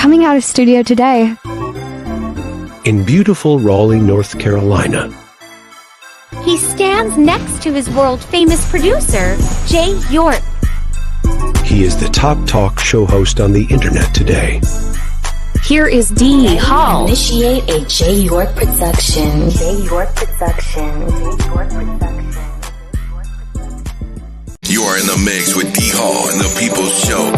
coming out of studio today. In beautiful Raleigh, North Carolina. He stands next to his world-famous producer, Jay York. He is the top talk show host on the internet today. Here is Dee Hall. Initiate a Jay York production. Jay York production. You are in the mix with D Hall and the People's Show.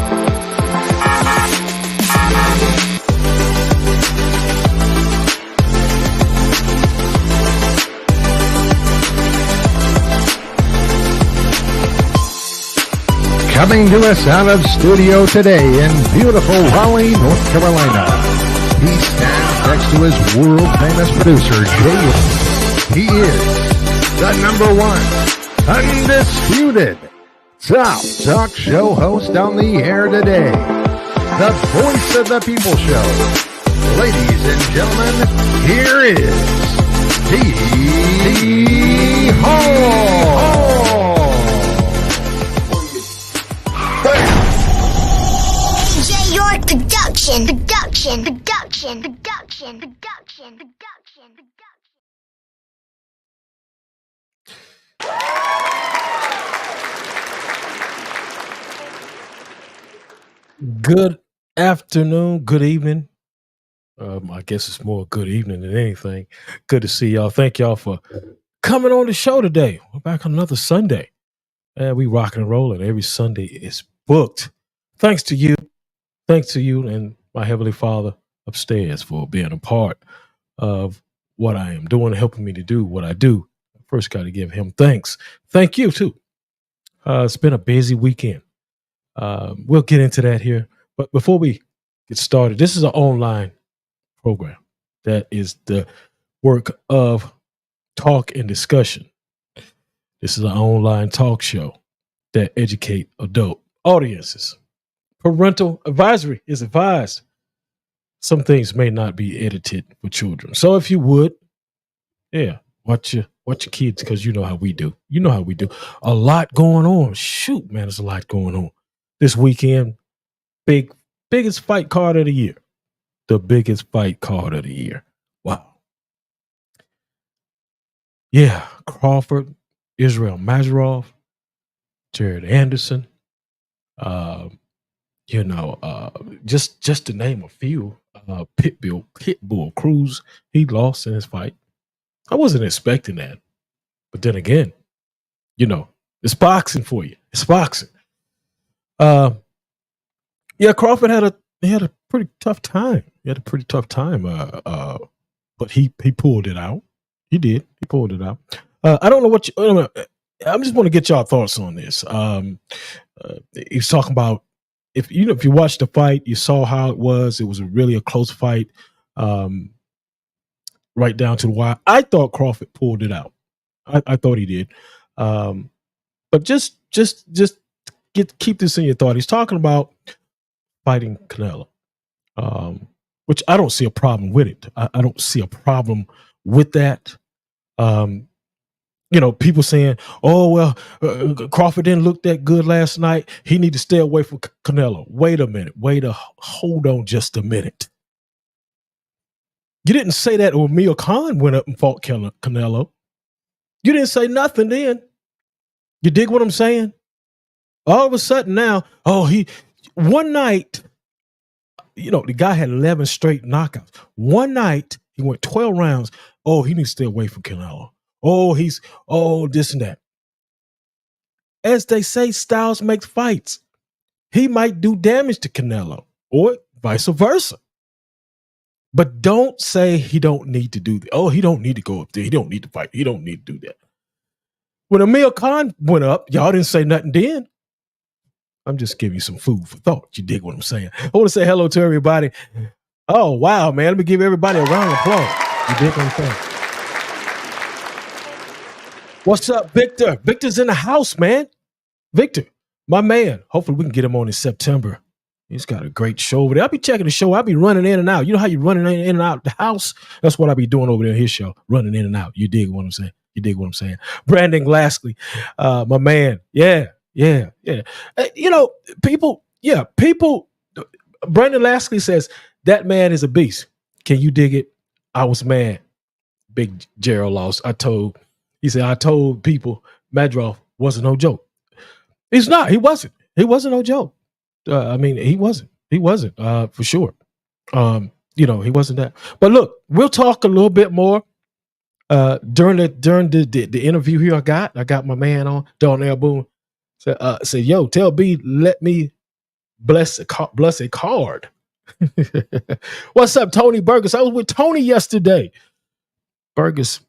Coming to us out of studio today in beautiful Raleigh, North Carolina. He stands next to his world-famous producer, Jay York. He is the #1 undisputed top talk show host on the air today. The voice of the people show. Ladies and gentlemen, here is D Hall. Jay York production. Good afternoon, good evening. I guess it's more good evening than anything. Good to see y'all. Thank y'all for coming on the show today. We're back on another Sunday. We rocking and rolling. Every Sunday is booked. Thanks to you and my Heavenly Father upstairs for being a part of what I am doing, helping me to do what I do. First got to give him thanks. Thank you too. It's been a busy weekend. We'll get into that here. But before we get started, this is an online program that is the work of talk and discussion. This is an online talk show that educate adult audiences. Parental advisory is advised. Some things may not be edited for children. So if you would, watch your kids, because you know how we do. You know how we do. A lot going on. Shoot, man, there's a lot going on. This weekend, biggest fight card of the year. The biggest fight card of the year. Wow. Yeah, Crawford, Israel Mazarov, Jared Anderson, just to name a few. Pitbull Cruz, he lost in his fight. I wasn't expecting that. But then again, it's boxing for you. It's boxing. Crawford had a pretty tough time. But he pulled it out. He did. He pulled it out. I don't know what I just want to get y'all thoughts on this. He's talking about if you watched the fight, you saw how it was. It was really a close fight, right down to the wire. I thought Crawford pulled it out. I thought he did. But just keep this in your thought. He's talking about fighting Canelo, which I don't see a problem with it. I don't see a problem with that. People saying, Crawford didn't look that good last night. He need to stay away from Canelo. Wait a minute. Hold on just a minute. You didn't say that when Amir Khan went up and fought Canelo. You didn't say nothing then. You dig what I'm saying? All of a sudden now, one night, the guy had 11 straight knockouts. One night, he went 12 rounds. Oh, he needs to stay away from Canelo. This and that. As they say, styles make fights. He might do damage to Canelo or vice versa. But don't say he don't need to do that. Oh, he don't need to go up there. He don't need to fight. He don't need to do that. When Amir Khan went up, y'all didn't say nothing then. I'm just giving you some food for thought. You dig what I'm saying? I want to say hello to everybody. Oh, wow, man. Let me give everybody a round of applause. You dig what I'm saying? What's up, Victor? Victor's in the house, man. Victor, my man. Hopefully we can get him on in September. He's got a great show over there. I'll be checking the show. I'll be running in and out. You know how you running in and out the house? That's what I'll be doing over there in his show, running in and out. You dig what I'm saying? Brandon Glaskley, my man. Yeah. People, Brandon Lashley says, That man is a beast. Can you dig it? I was mad. Big Gerald lost. I told people Madroff wasn't no joke. He's not. He wasn't. He wasn't no joke. I mean, he wasn't. He wasn't for sure. He wasn't that. But look, we'll talk a little bit more during the interview here. I got my man on Darnell Boone. Said, yo, tell B, let me bless a card. What's up, Tony Burgess? I was with Tony yesterday. Burgess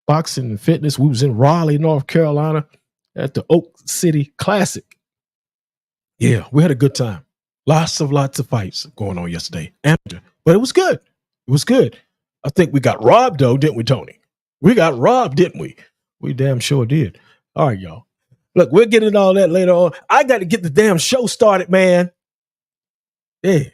Boxing and Fitness. We was in Raleigh, North Carolina at the Oak City Classic. Yeah, we had a good time. Lots of fights going on yesterday. Amateur. But it was good. It was good. I think we got robbed, though, didn't we, Tony? We got robbed, didn't we? We damn sure did. All right, y'all. Look, we'll get into all that later on. I got to get the damn show started, man. Yeah.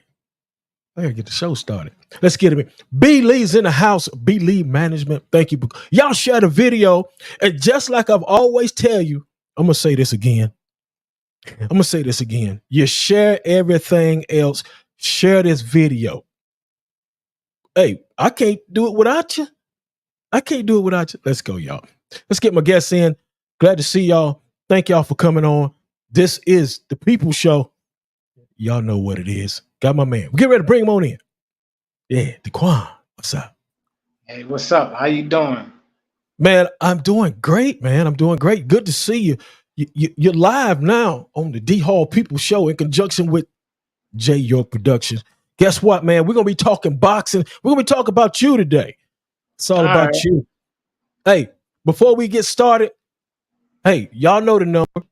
I got to get the show started. Let's get it. B. Lee's in the house. B. Lee Management. Thank you. Y'all share the video. And just like I've always tell you, I'm going to say this again. You share everything else. Share this video. Hey, I can't do it without you. Let's go, y'all. Let's get my guests in. Glad to see y'all. Thank y'all for coming on. This is the People Show. Y'all know what it is. Got my man. We get ready to bring him on in. Yeah, Daquon, what's up? Hey, what's up? How you doing? Man, I'm doing great, man. I'm doing great. Good to see you. You're live now on the D Hall People Show in conjunction with J York Productions. Guess what, man? We're going to be talking boxing. We're going to be talking about you today. It's all about you. Hey, before we get started, hey, y'all know the number,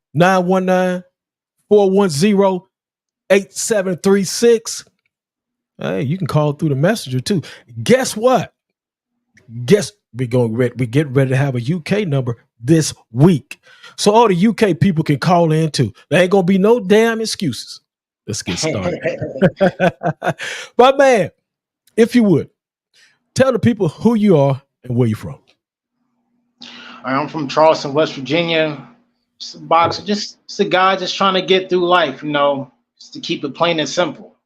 919-410-8736. Hey, you can call through the messenger too. Guess what? We get ready to have a UK number this week. So all the UK people can call in too. There ain't gonna be no damn excuses. Let's get started. But man, if you would, tell the people who you are and where you're from. I'm from Charleston, West Virginia. Just a boxer, just a guy just trying to get through life, just to keep it plain and simple.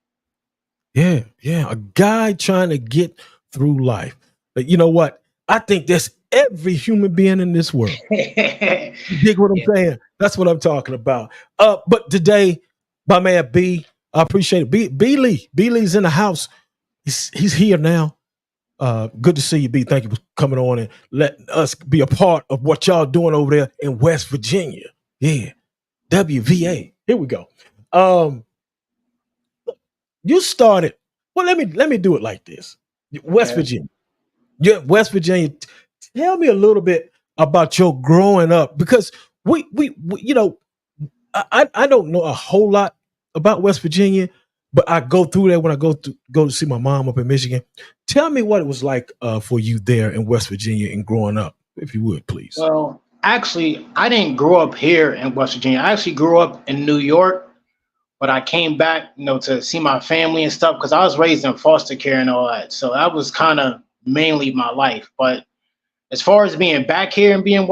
Yeah, a guy trying to get through life. But you know what? I think that's every human being in this world. You dig what I'm saying? That's what I'm talking about. But today, my man B, I appreciate it. B Lee's in the house. He's here now. Good to see you, B. Thank you for coming on and letting us be a part of what y'all doing over there in West Virginia. Yeah, WVA. Here we go. You started. Well, let me do it like this. West Virginia. Yeah, West Virginia. Tell me a little bit about your growing up, because we I don't know a whole lot about West Virginia, but I go through there when I go to see my mom up in Michigan. Tell me what it was like for you there in West Virginia and growing up, if you would, please. Well, actually, I didn't grow up here in West Virginia. I actually grew up in New York, but I came back, to see my family and stuff because I was raised in foster care and all that. So that was kind of mainly my life. But as far as being back here and being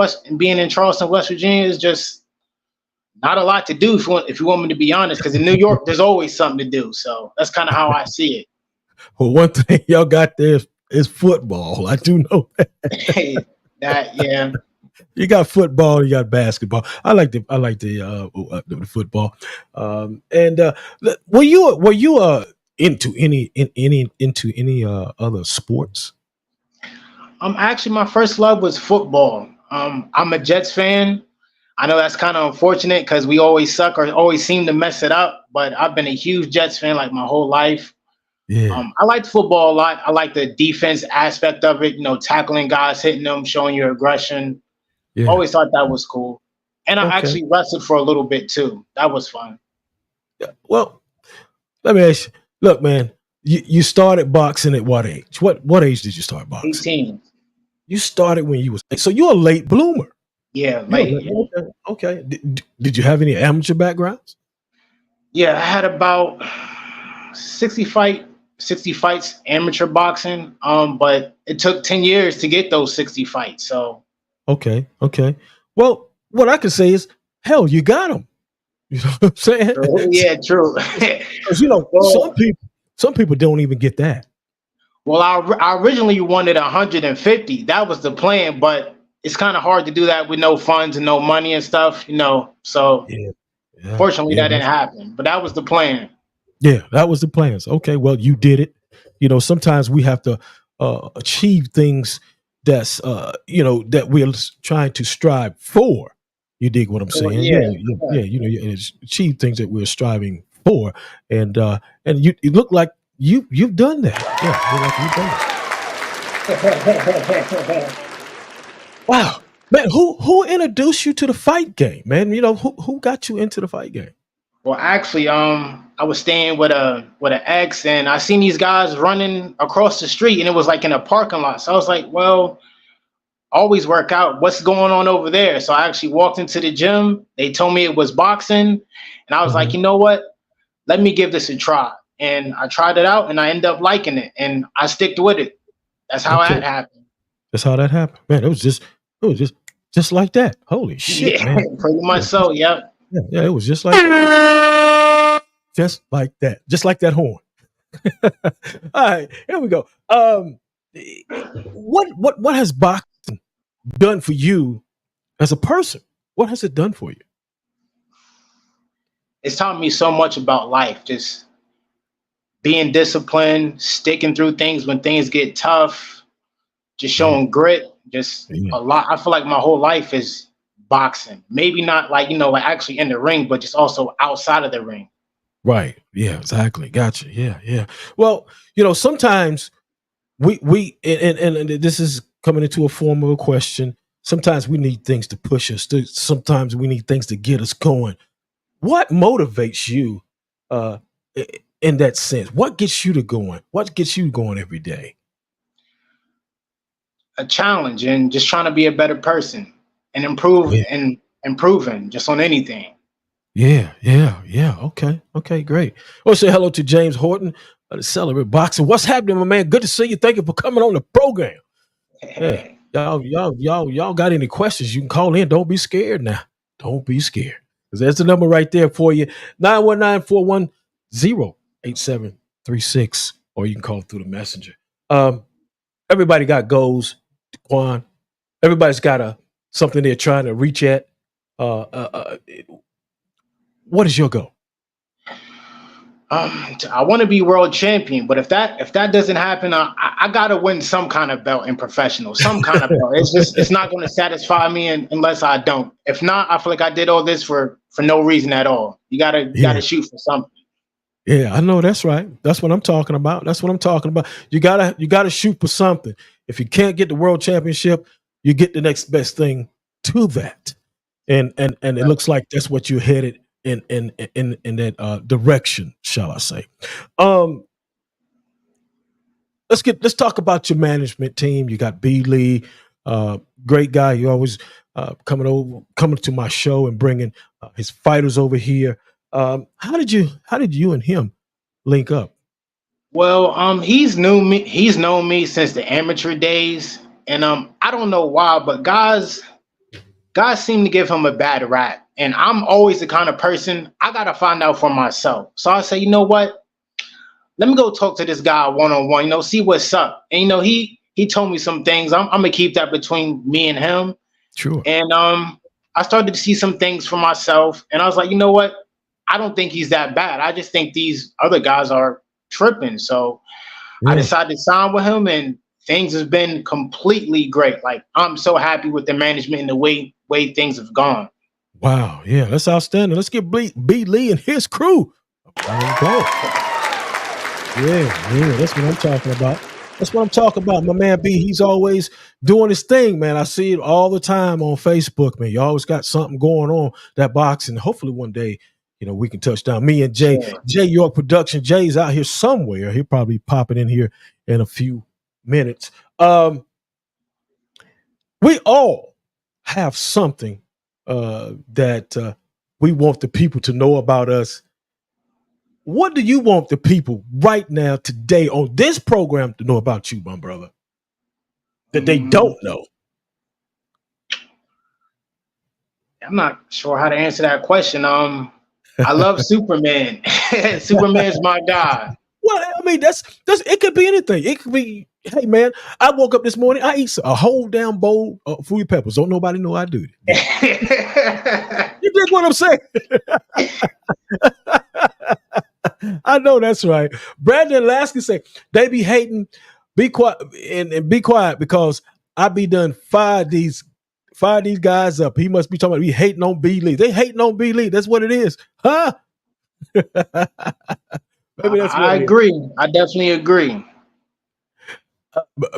in Charleston, West Virginia, is just not a lot to do if you want me to be honest, because in New York, there's always something to do. So that's kind of how I see it. Well, one thing y'all got there is football. I do know that. Yeah. You got football, you got basketball. I like the football. Were you into any other sports? Actually, my first love was football. I'm a Jets fan. I know that's kind of unfortunate because we always suck or always seem to mess it up, but I've been a huge Jets fan like my whole life. Yeah. I liked football a lot. I like the defense aspect of it, tackling guys, hitting them, showing your aggression. Yeah. Always thought that was cool. And I actually wrestled for a little bit too. That was fun. Yeah. Well, let me ask you, look, man, you started boxing at what age? What age did you start boxing? 18. You started when you was, so you're a late bloomer. Yeah, late. Okay. Did you have any amateur backgrounds? Yeah, I had about 60 fights amateur boxing. But it took 10 years to get those 60 fights. So okay. Well, what I can say is, hell, you got them. You know what I'm saying? Yeah, true. Because Some people don't even get that. Well, I originally wanted 150. That was the plan, but it's kind of hard to do that with no funds and no money and stuff, So fortunately, that didn't happen. But that was the plan. Yeah, that was the plans. Okay, well, you did it. Sometimes we have to achieve things that's that we're trying to strive for. You dig what I'm saying? Achieve things that we're striving for, and you look like you've done that. Yeah, you've done it. Wow, man, who introduced you to the fight game, man? Who got you into the fight game? Well, actually, I was staying with an ex, and I seen these guys running across the street, and it was like in a parking lot. So I was like, well, always work out. What's going on over there? So I actually walked into the gym. They told me it was boxing, and I was like, you know what? Let me give this a try. And I tried it out, and I ended up liking it, and I sticked with it. That's how that happened. That's how that happened, man. It was just like that. Holy shit, man! Pretty much so. Yep. Yeah, it was just like just like that horn. All right, here we go. What has boxing done for you as a person? What has it done for you? It's taught me so much about life. Just being disciplined, sticking through things when things get tough, just showing grit. Just a lot. I feel like my whole life is boxing. Maybe not like actually in the ring, but just also outside of the ring. Right. Yeah, exactly. Gotcha. Yeah. Well, sometimes we and this is coming into a form of a question. Sometimes we need things to push us. Sometimes we need things to get us going. What motivates you in that sense? What gets you going? What gets you going every day? A challenge and just trying to be a better person and improve and improving just on anything. Yeah. Okay, great. I'll say hello to James Horton of the Celebrate Boxing. What's happening, my man? Good to see you. Thank you for coming on the program. Yeah. Y'all got any questions? You can call in. Don't be scared now. Don't be scared. Because there's the number right there for you. 919-410-8736. Or you can call through the messenger. Everybody got goals, Daquon. Everybody's got something they're trying to reach at. What is your goal? I want to be world champion, but if that doesn't happen, I gotta win some kind of belt in professional, some kind of belt. It's not going to satisfy me unless I don't. If not, I feel like I did all this for no reason at all. You gotta shoot for something. Yeah, I know that's right. That's what I'm talking about. You gotta shoot for something. If you can't get the world championship, you get the next best thing to that. And it looks like that's what you're headed in that direction, shall I say. Let's talk about your management team. You got B. Lee, great guy. You always coming to my show and bringing his fighters over here. How did you and him link up? Well, he's known me since the amateur days, and I don't know why, but guys seem to give him a bad rap, and I'm always the kind of person I gotta find out for myself. So I say, you know what? Let me go talk to this guy one-on-one. See what's up. And he told me some things. I'm gonna keep that between me and him. Sure. And I started to see some things for myself, and I was like, you know what? I don't think he's that bad. I just think these other guys are tripping. So I decided to sign with him, and things have been completely great. Like, I'm so happy with the management and the way things have gone. Wow. Yeah, that's outstanding. Let's get B. Lee and his crew. Yeah, that's what I'm talking about. My man B, he's always doing his thing, man. I see it all the time on Facebook, man. You always got something going on, that boxing. Hopefully one day, we can touch down. Me and Jay York Production. Jay's out here somewhere. He'll probably popping in here in a few minutes. We all have something that we want the people to know about us. What do you want the people right now, today, on this program to know about you, my brother, that they don't know? I'm not sure how to answer that question. I love Superman. Superman's my guy. Well, I mean, that's it could be anything. It could be, hey man, I woke up this morning, I eat a whole damn bowl of fruity peppers. Don't nobody know I do it. You dig what I'm saying? I know that's right. Brandon Lasky said they be hating, be quiet and be quiet because I be done fire these guys up. He must be talking about we hating on B Lee. They hating on B Lee. That's what it is, huh? Maybe that's what I it is. agree. I definitely agree.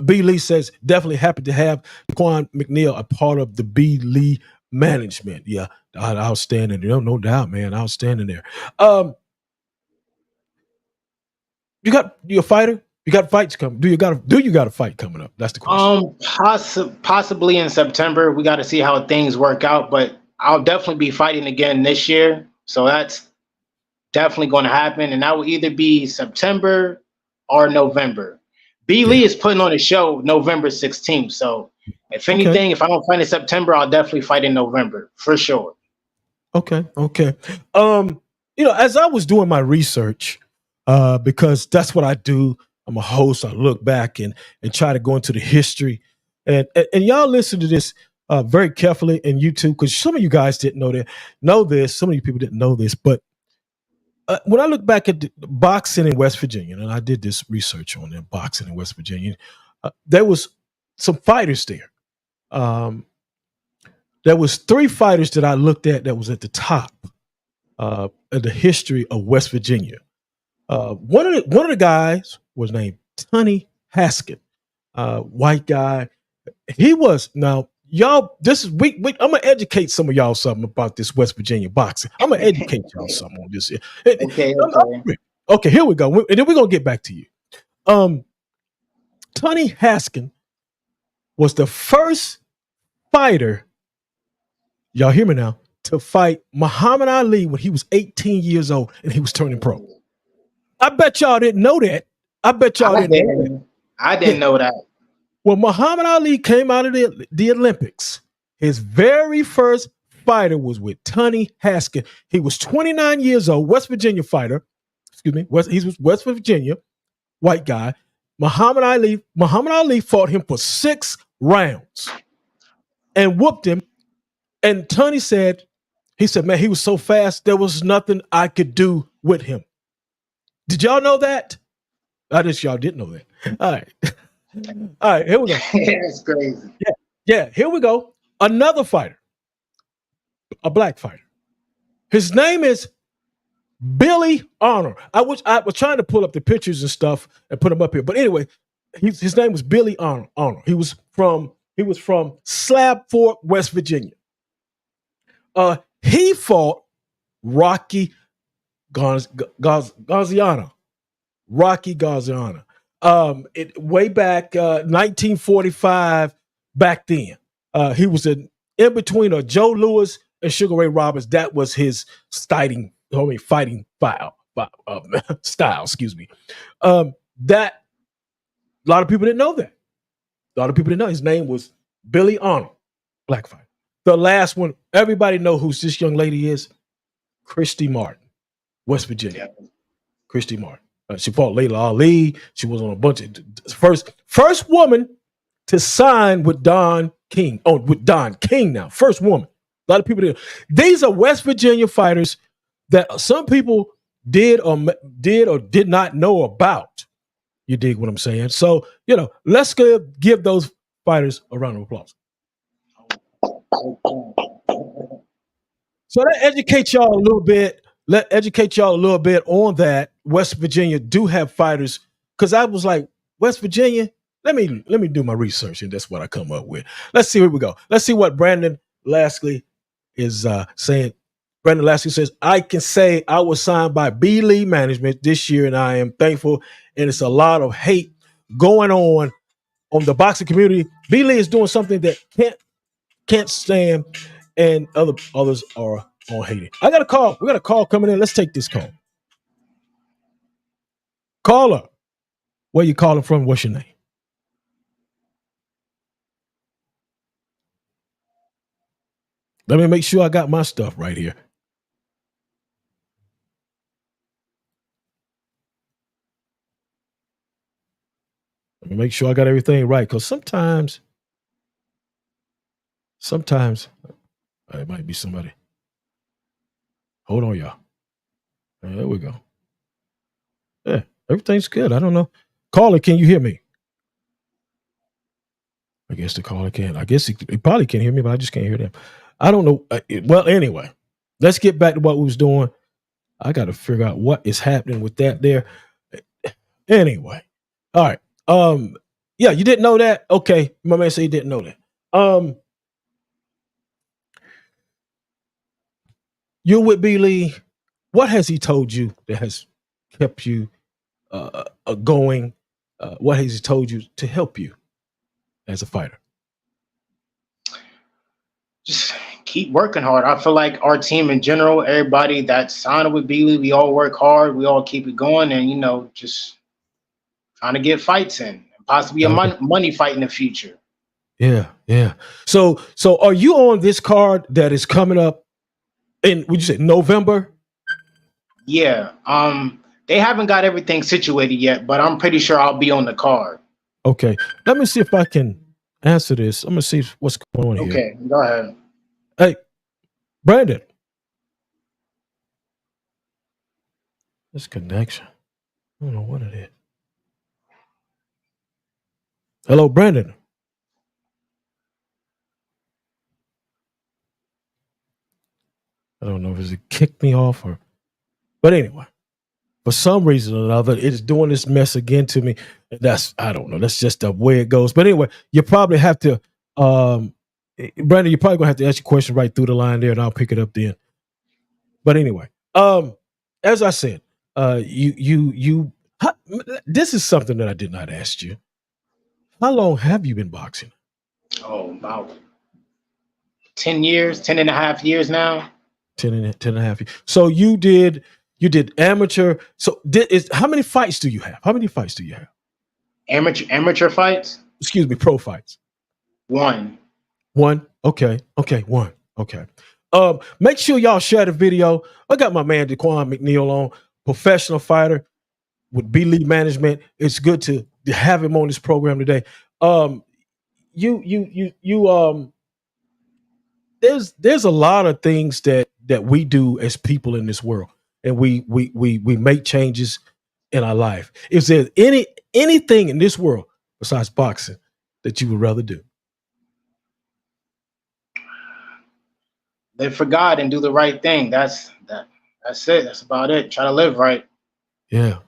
B Lee says definitely happy to have Daquon Mcneil a part of the B Lee management. Yeah, outstanding. No doubt, man. Outstanding there. You got your fighter. You got fights coming. Do you got a fight coming up? That's the question. Possibly in September. We got to see how things work out, but I'll definitely be fighting again this year. So that's definitely going to happen, and that will either be September or November. B Lee is putting on a show November 16th. So if anything, if I don't fight in September, I'll definitely fight in November for sure. Okay. As I was doing my research, because that's what I do. I'm a host. I look back and try to go into the history, and y'all listen to this very carefully in YouTube because some of you guys didn't know this. Some of you people didn't know this, but when I look back at the boxing in West Virginia, and I did this research on boxing in West Virginia, there was some fighters there. There was 3 fighters that I looked at that was at the top of the history of West Virginia. One of the guys was named Tunney Haskin, white guy. He was now. Y'all, this is we. I'm gonna educate some of y'all something about this West Virginia boxing. I'm gonna educate y'all something on this. Okay, here we go, and then we're gonna get back to you. Tunney Haskin was the first fighter. Y'all hear me now? To fight Muhammad Ali when he was 18 years old and he was turning pro. I bet y'all didn't know that. I didn't know that. When Muhammad Ali came out of the Olympics, his very first fighter was with Tunney Haskin. He was 29 years old, West Virginia fighter. Excuse me, he was West Virginia, white guy. Muhammad Ali fought him for 6 rounds and whooped him. And Tunney said, man, he was so fast, there was nothing I could do with him. Did y'all know that? I guess y'all didn't know that. All right, here we go. That's crazy. Yeah, here we go. Another fighter, a black fighter. His name is Billy Arnold. I was trying to pull up the pictures and stuff and put them up here. But anyway, his name was Billy Arnold. He was from Slab Fork, West Virginia. He fought Rocky Gaziano. Rocky Gaziano. Way back 1945. Back then, he was in between Joe Louis and Sugar Ray Roberts. That was his fighting style. Excuse me. That a lot of people didn't know that. A lot of people didn't know his name was Billy Arnold, black fighter. The last one, everybody know who this young lady is. Christy Martin, West Virginia. Yeah. Christy Martin. She fought Layla Ali. She was on a bunch of first woman to sign with Don King. Oh, with Don King now. First woman. A lot of people did. These are West Virginia fighters that some people did or did not know about. You dig what I'm saying? So, let's give those fighters a round of applause. So that educates y'all a little bit. On that. West Virginia do have fighters, because I was like, West Virginia, let me do my research, and that's what I come up with. Let's see where we go. Let's see what Brandon Lasky is saying. Brandon Lasky says, I can say I was signed by B Lee Management this year, and I am thankful. And it's a lot of hate going on the boxing community. B Lee is doing something that can't stand, and others are on hating. I got a call. We got a call coming in. Let's take this call. Caller, where you calling from? What's your name? Let me make sure I got my stuff right here. to make sure I got everything right, because sometimes it might be somebody. Hold on, y'all. There we go. Yeah, everything's good. I don't know. Caller, can you hear me? I guess the caller can. I guess he probably can hear me, but I just can't hear them. I don't know. Well, anyway, let's get back to what we was doing. I got to figure out what is happening with that there. Anyway, all right. Yeah, you didn't know that? Okay, my man said he didn't know that. You're with B. Lee. What has he told you that has kept you going? What has he told you to help you as a fighter? Just keep working hard. I feel like our team in general, everybody that's signed with B. Lee, we all work hard. We all keep it going, and just trying to get fights in, and possibly a money fight in the future. Yeah. So are you on this card that is coming up in, would you say, November? Yeah. They haven't got everything situated yet, but I'm pretty sure I'll be on the card. Okay. Let me see if I can answer this. I'm gonna see what's going on here. Okay, go ahead. Hey, Brandon. This connection. I don't know what it is. Hello, Brandon. I don't know if it kicked me off but anyway, for some reason or another, it's doing this mess again to me. I don't know. That's just the way it goes. But anyway, you probably have to, Brandon, you're probably gonna have to ask your question right through the line there, and I'll pick it up then. But anyway, as I said, this is something that I did not ask you. How long have you been boxing? Oh, about 10 years, 10 and a half years now. 10 and a half years. So you did amateur. So how many fights do you have? How many fights do you have? Amateur fights? Excuse me, pro fights. One. Okay. One. Okay. Make sure y'all share the video. I got my man Daquon Mcneil on, professional fighter with B Lee Management. It's good to have him on this program today. There's a lot of things that we do as people in this world, and we make changes in our life. Is there anything in this world besides boxing that you would rather do? Live for God and do the right thing. That's it. That's about it. Try to live right. Yeah.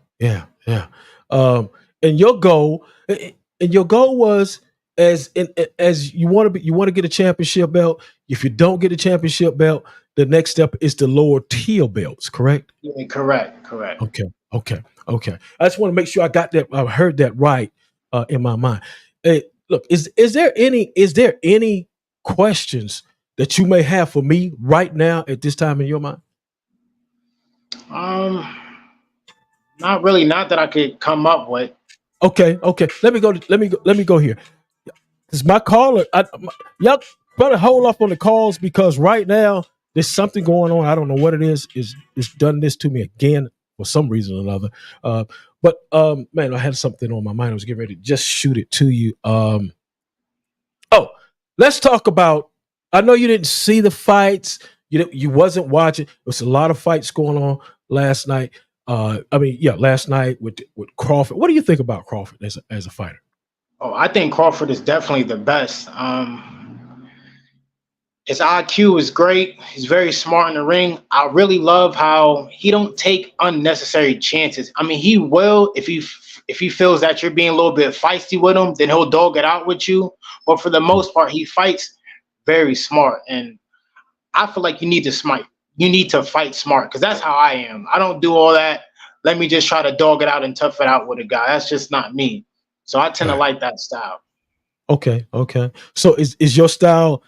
And your goal was as you want to get a championship belt. If you don't get a championship belt, the next step is the lower tier belts, correct? Yeah, correct. Okay. I just want to make sure I got that. I heard that right in my mind. Look, is there any questions that you may have for me right now at this time in your mind? Not really. Not that I could come up with. Okay. Let me go here. Because my caller, y'all better hold off on the calls, because right now there's something going on. I don't know what it is. It's done this to me again for some reason or another. But man, I had something on my mind. I was getting ready to just shoot it to you. Let's talk about. I know you didn't see the fights. You wasn't watching. There was a lot of fights going on last night. Last night with Crawford. What do you think about Crawford as a fighter? Oh, I think Crawford is definitely the best. His IQ is great. He's very smart in the ring. I really love how he don't take unnecessary chances. I mean, he will if he feels that you're being a little bit feisty with him, then he'll dog it out with you. But for the most part, he fights very smart, and I feel like you need to fight smart, because that's how I am. I don't do all that. Let me just try to dog it out and tough it out with a guy. That's just not me. So I tend to like that style. Okay. So is your style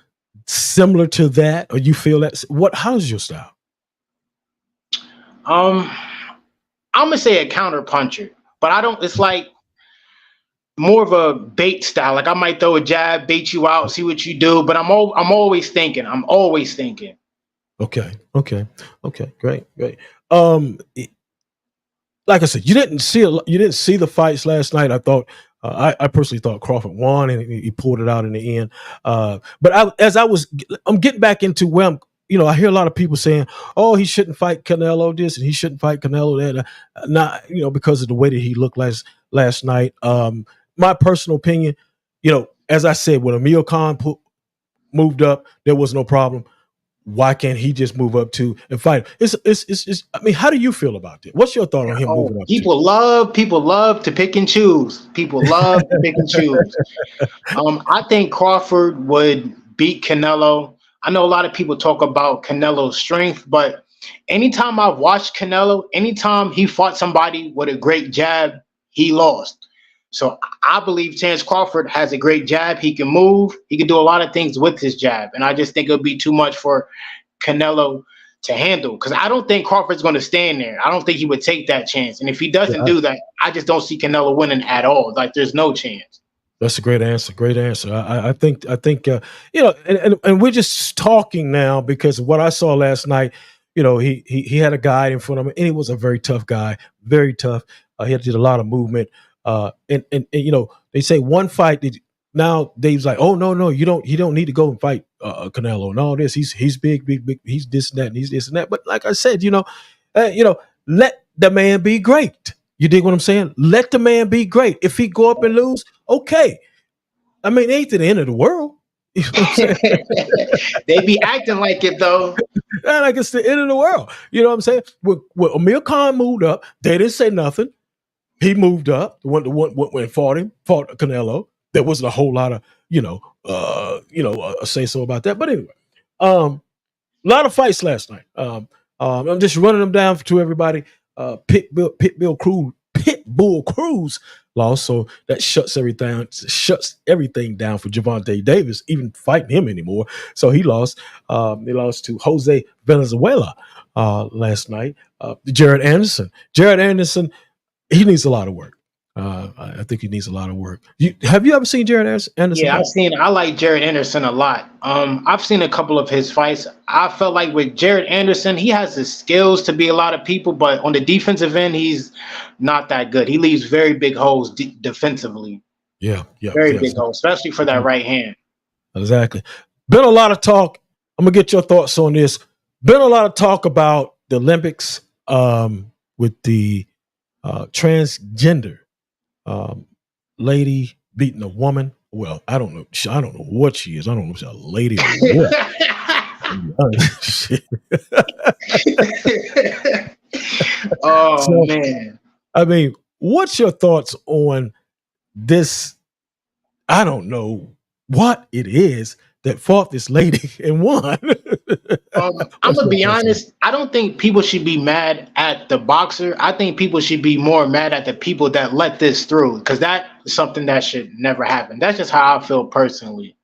similar to that, or you feel that? How's your style? I'm gonna say a counter puncher, but I don't. It's like more of a bait style. Like I might throw a jab, bait you out, see what you do. But I'm always thinking. Okay. Great. Like I said, you didn't see the fights last night. I thought I personally thought Crawford won, and he pulled it out in the end. But I'm getting back into where I'm. I hear a lot of people saying, "Oh, he shouldn't fight Canelo this, and he shouldn't fight Canelo that." Not because of the way that he looked last night. My personal opinion, as I said, when Amir Khan moved up, there was no problem. Why can't he just move up too and fight? It's. I mean, how do you feel about it? What's your thought on him moving up? People love to pick and choose. People love to pick and choose. I think Crawford would beat Canelo. I know a lot of people talk about Canelo's strength, but anytime I've watched Canelo, anytime he fought somebody with a great jab, he lost. So I believe Terence Crawford has a great jab. He can move. He can do a lot of things with his jab. And I just think it'll be too much for Canelo to handle, because I don't think Crawford's going to stand there. I don't think he would take that chance. And if he doesn't do that, I just don't see Canelo winning at all. Like, there's no chance. That's a great answer. Great answer. I think and we're just talking now because of what I saw last night. He had a guy in front of him, and he was a very tough guy, very tough. He did a lot of movement. And they say one fight. Now Dave's like, oh no, you don't need to go and fight Canelo and all this. He's big. He's this and that, and he's this and that. But like I said, let the man be great. You dig what I'm saying? Let the man be great. If he go up and lose, okay. I mean, it ain't to the end of the world. You know what I'm saying? They be acting like it though. Like it's the end of the world. You know what I'm saying? When Amir Khan moved up, they didn't say nothing. He moved up. Went and fought Canelo. There wasn't a whole lot of say so about that. But anyway, a lot of fights last night. I'm just running them down to everybody. Pitbull Cruz lost, so that shuts everything down for Gervonta Davis, even fighting him anymore. So he lost. They lost to Jose Venezuela last night. Jared Anderson, he needs a lot of work. I think he needs a lot of work. Have you ever seen Jared Anderson? Yeah, I like Jared Anderson a lot. I've seen a couple of his fights. I felt like with Jared Anderson, he has the skills to be a lot of people, but on the defensive end, he's not that good. He leaves very big holes defensively. Yeah. Very big holes, especially for that right hand. Exactly. Been a lot of talk. I'm gonna get your thoughts on this. Been a lot of talk about the Olympics with the transgender lady beating a woman. Well, I don't know what she is. I don't know if she's a lady or what. Man. I mean, what's your thoughts on this? I don't know what it is that fought this lady and won. I'm gonna be honest. I don't think people should be mad at the boxer. I think people should be more mad at the people that let this through, because that is something that should never happen. That's just how I feel personally.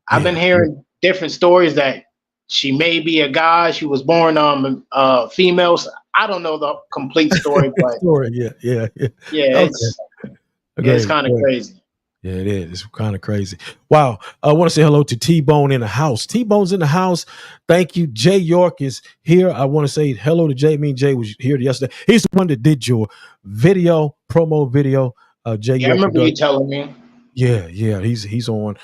I've been hearing different stories that she may be a guy. She was born female. So I don't know the complete story, but yeah. It's kind of crazy. Yeah, it is. It's kind of crazy. Wow. I want to say hello to T-Bone in the house. T-Bone's in the house. Thank you. Jay York is here. I want to say hello to Jay. Jay was here yesterday. He's the one that did your promo video. Jay York. I remember you telling me. Yeah. He's on.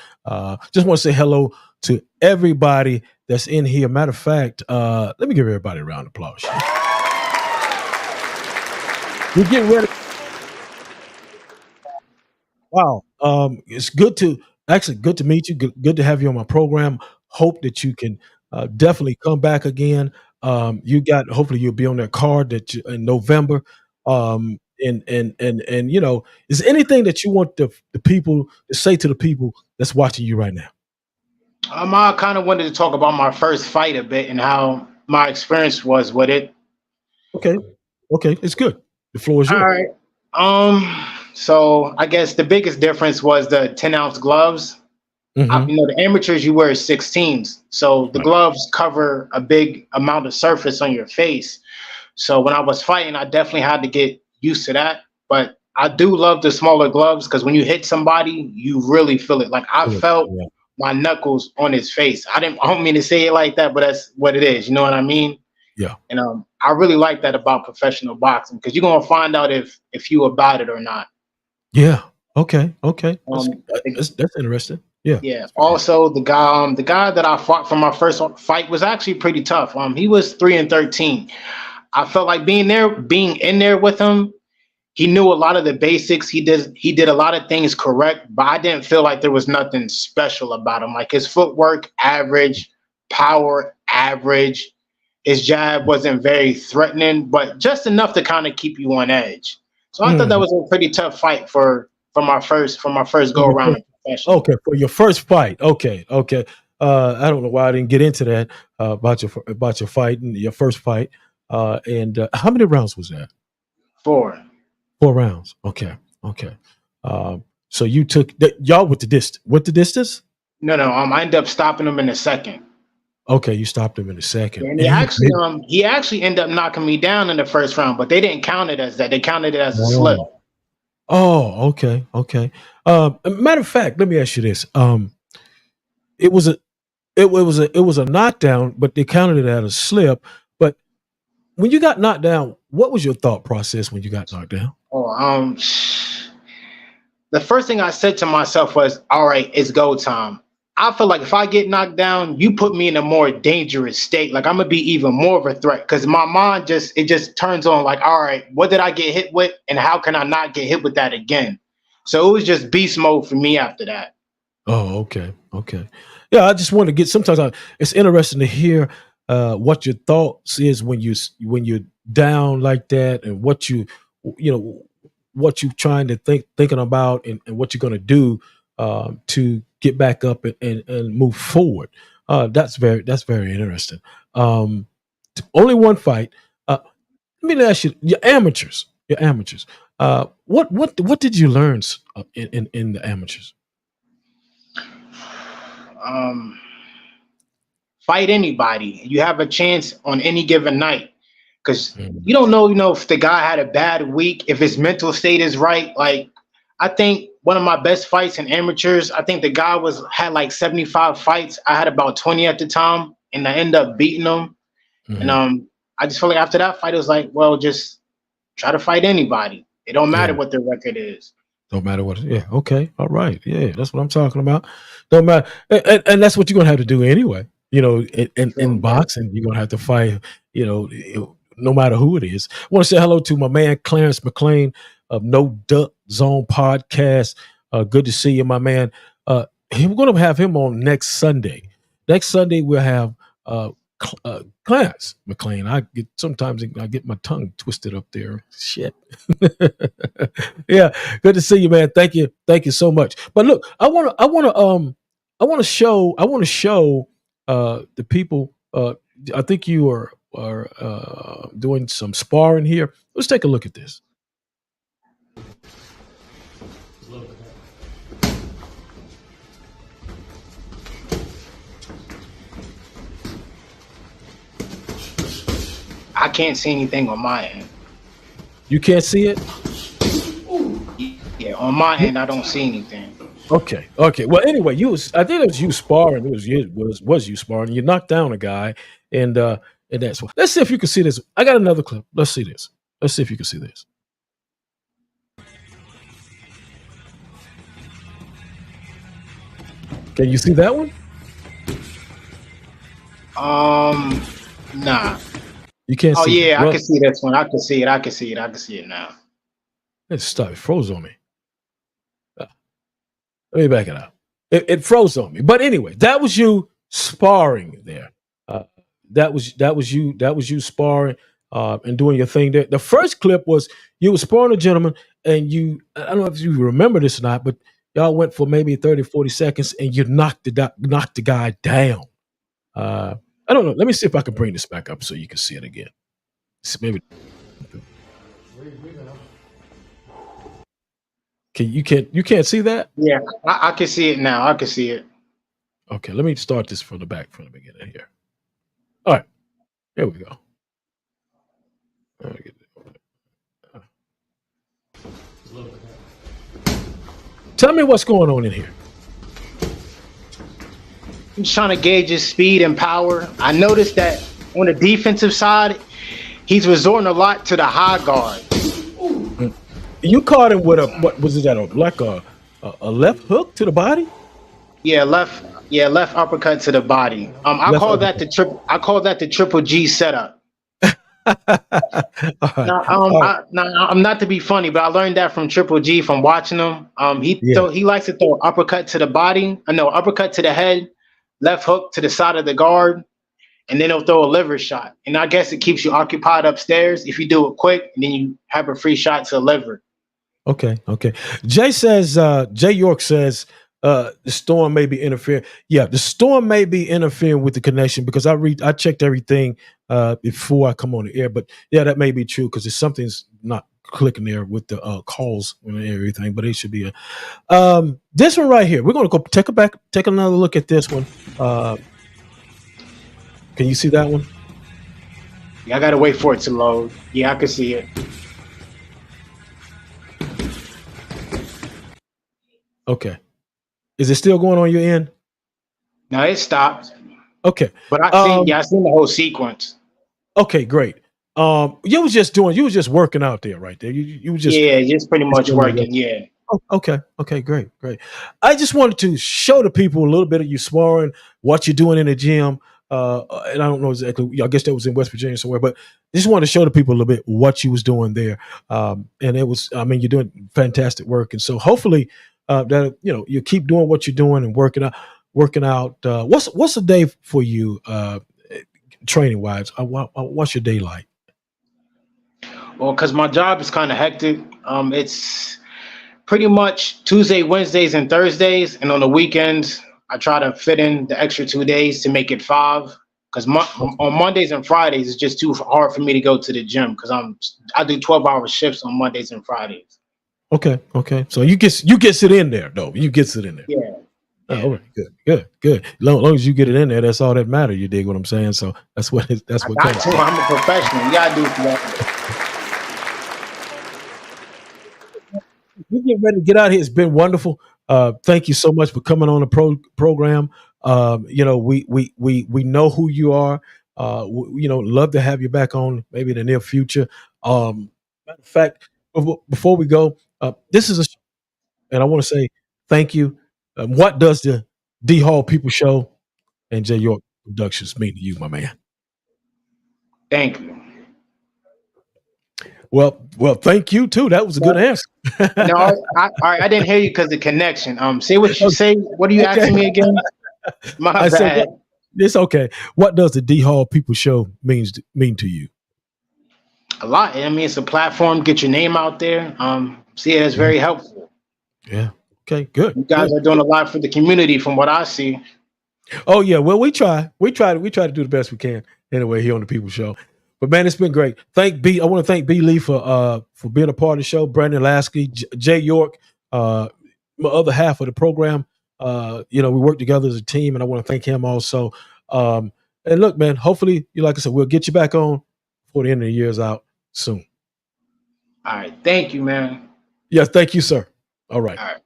Just want to say hello to everybody that's in here. Matter of fact, let me give everybody a round of applause. We're getting ready. Wow. It's good to meet you. Good to have you on my program. Hope that you can definitely come back again. Hopefully you'll be on that card in November. And is there anything that you want the people to say to the people that's watching you right now? I kind of wanted to talk about my first fight a bit and how my experience was with it. Okay, it's good. The floor is yours. All right. So I guess the biggest difference was the 10-ounce gloves. Mm-hmm. The amateurs, you wear 16s. So the gloves cover a big amount of surface on your face. So when I was fighting, I definitely had to get used to that. But I do love the smaller gloves, because when you hit somebody, you really feel it. Like I felt my knuckles on his face. I don't mean to say it like that, but that's what it is. You know what I mean? Yeah. And I really like that about professional boxing, because you're gonna find out if you about it or not. Yeah. Okay. The- That's interesting. Yeah. Yeah. Also, the guy that I fought for my first fight was actually pretty tough. He was 3-13. I felt like being in there with him. He knew a lot of the basics. He did a lot of things correct, but I didn't feel like there was nothing special about him. Like his footwork, average, power, average. His jab wasn't very threatening, but just enough to kind of keep you on edge. So I thought that was a pretty tough fight for my first go around in professional. Okay, for your first fight. Okay. I don't know why I didn't get into that about your fight and your first fight. And how many rounds was that? 4. 4 rounds. Okay. So you took y'all with the distance. No. I ended up stopping him in the second. Okay, you stopped him in the second. And he actually ended up knocking me down in the first round, but they didn't count it as that. They counted it as a slip. Oh, okay. Matter of fact, let me ask you this. It was a knockdown, but they counted it as a slip. But when you got knocked down, what was your thought process when you got knocked down? The first thing I said to myself was, all right, it's go time. I feel like if I get knocked down, you put me in a more dangerous state. Like I'm gonna be even more of a threat because my mind just turns on like, all right, what did I get hit with, and how can I not get hit with that again? So it was just beast mode for me after that. Oh, okay. Yeah, I just want to get. Sometimes it's interesting to hear what your thoughts is when you're down like that, and what you trying to thinking about, and what you're gonna do to get back up and move forward. That's very interesting. Only one fight. Let me ask you, your amateurs. What did you learn in the amateurs? Fight anybody. You have a chance on any given night because you don't know, if the guy had a bad week, if his mental state is right. Like I think one of my best fights in amateurs, I think the guy had like 75 fights. I had about 20 at the time, and I ended up beating him. And I just feel like after that fight, it was like, well, just try to fight anybody. It don't matter what their record is. Don't matter what. Yeah. Okay. All right. Yeah. That's what I'm talking about. Don't matter. And that's what you're going to have to do anyway. In boxing, you're going to have to fight, no matter who it is. I want to say hello to my man, Clarence McLean of No Duck Zone Podcast. Good to see you, my man. We're going to have him on next Sunday. Next Sunday, we'll have Clarence McLean. Sometimes I get my tongue twisted up there. Shit. Yeah, good to see you, man. Thank you so much. But look, I want to show the people. I think you are doing some sparring here. Let's take a look at this. I can't see anything on my end. You can't see it? Yeah, on my end, I don't see anything. Okay. Well, anyway, I think it was you sparring. It was you sparring. You knocked down a guy, and that's what. Let's see if you can see this. I got another clip. Let's see this. Let's see if you can see this. Can you see that one? Nah. You can't see it. it. I can see this one. I can see it now. It froze on me. Let me back it up. It froze on me. But anyway, that was you sparring there. That was you sparring and doing your thing there. The first clip was you were sparring a gentleman, and I don't know if you remember this or not, but y'all went for maybe 30, 40 seconds, and you knocked the guy down. I don't know. Let me see if I can bring this back up so you can see it again. Maybe. You can't see that? Yeah, I can see it now. I can see it. Okay, let me start this from the beginning here. All right, here we go. Tell me what's going on in here. I'm just trying to gauge his speed and power. I noticed that on the defensive side, he's resorting a lot to the high guard. You caught him with what was it? Like a left hook to the body? Yeah, left uppercut to the body. I call that the triple G setup. Now, I'm not to be funny, but I learned that from Triple G from watching him. He likes to throw uppercut to the body. Uppercut to the head, left hook to the side of the guard, and then he'll throw a liver shot. And I guess it keeps you occupied upstairs if you do it quick, and then you have a free shot to the liver. Okay. Jay York says the storm may be interfering. Yeah, the storm may be interfering with the connection because I checked everything before I come on the air. But yeah, that may be true because there's something's not clicking there with the calls and everything. But it should be this one right here. We're gonna go take another look at this one. Can you see that one? Yeah, I gotta wait for it to load. Yeah, I can see it. Okay. Is it still going on your end? No, it stopped. Okay. But I seen the whole sequence. Okay, great. You was just working out there right there. You was just pretty much working, yeah. Oh, okay, great. I just wanted to show the people a little bit of you sparring, what you're doing in the gym. And I don't know exactly, I guess that was in West Virginia somewhere, but I just wanted to show the people a little bit what you was doing there. And it was, you're doing fantastic work. And so hopefully that, you keep doing what you're doing and working out. What's a day for you, training wise? What's your day like? Well, because my job is kind of hectic. It's pretty much Tuesday, Wednesdays, and Thursdays. And on the weekends, I try to fit in the extra 2 days to make it 5. Because on Mondays and Fridays, it's just too hard for me to go to the gym because I do 12-hour shifts on Mondays and Fridays. Okay. So you get it in there, though. You get it in there. Yeah. Oh, right. Good. Long as you get it in there, that's all that matters. You dig what I'm saying? So that's what counts. I'm a professional. You gotta do it for that. We get ready to get out of here. It's been wonderful. Thank you so much for coming on the program. We know who you are. Love to have you back on maybe in the near future. Matter of fact, before we go, this is and I want to say thank you. What does the D Hall People Show and Jay York Productions mean to you, my man? Thank you. Well, thank you too. That was a good answer. No, I didn't hear you because the connection. Say what you say. What are you asking me again? My bad. Said, it's okay. What does the D Hall People Show mean to you? A lot. It's a platform. Get your name out there. It's very helpful. Yeah. Okay. Good. You guys are doing a lot for the community, from what I see. Oh yeah. Well, we try to do the best we can anyway here on the People Show. But man, it's been great. I want to thank B. Lee for being a part of the show. Brandon Lasky, Jay York, my other half of the program. We work together as a team, and I want to thank him also. And look, man, hopefully, like I said, we'll get you back on before the end of the year's out soon. All right. Thank you, man. Yes, thank you, sir. All right.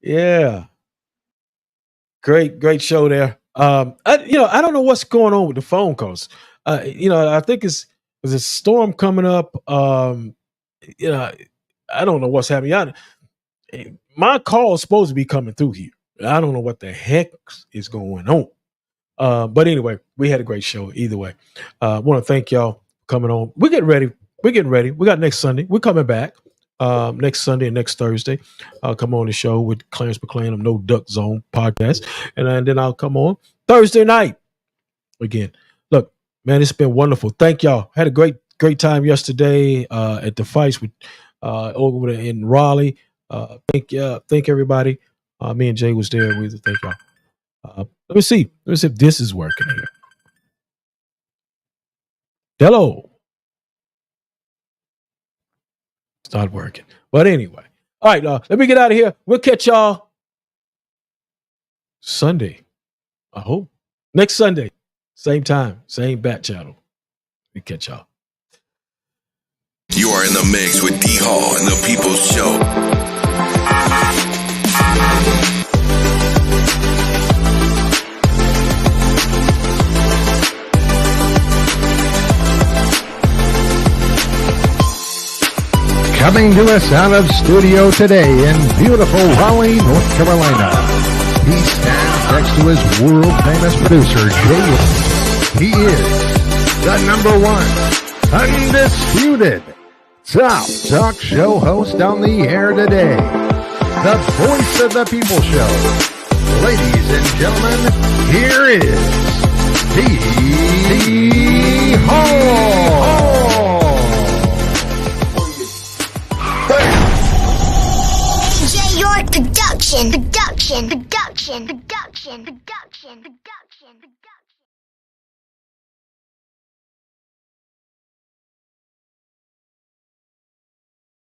Yeah. Great show there. I don't know what's going on with the phone calls. I think there's a storm coming up. I don't know what's happening. My call is supposed to be coming through here. I don't know what the heck is going on. But anyway, we had a great show either way. I want to thank y'all for coming on. We're getting ready. We got next Sunday. We're coming back next Sunday and next Thursday. I'll come on the show with Clarence McLean of No Duck Zone podcast. And then I'll come on Thursday night again. Look, man, it's been wonderful. Thank y'all. Had a great time yesterday at the fights with over in Raleigh. Thank everybody. Me and Jay was there. We thank y'all. Let me see if this is working here. Hello. It's not working. But anyway. All right, let me get out of here. We'll catch y'all Sunday. I hope. Next Sunday. Same time, same bat channel. We catch y'all. You are in the mix with D Hall and the People's Show. Coming to us out of studio today in beautiful Raleigh, North Carolina. He stands next to his world-famous producer, Jay. He is the #1 undisputed top talk show host on the air today. The voice of the people show. Ladies and gentlemen, here is D-Hall. AJ York Production.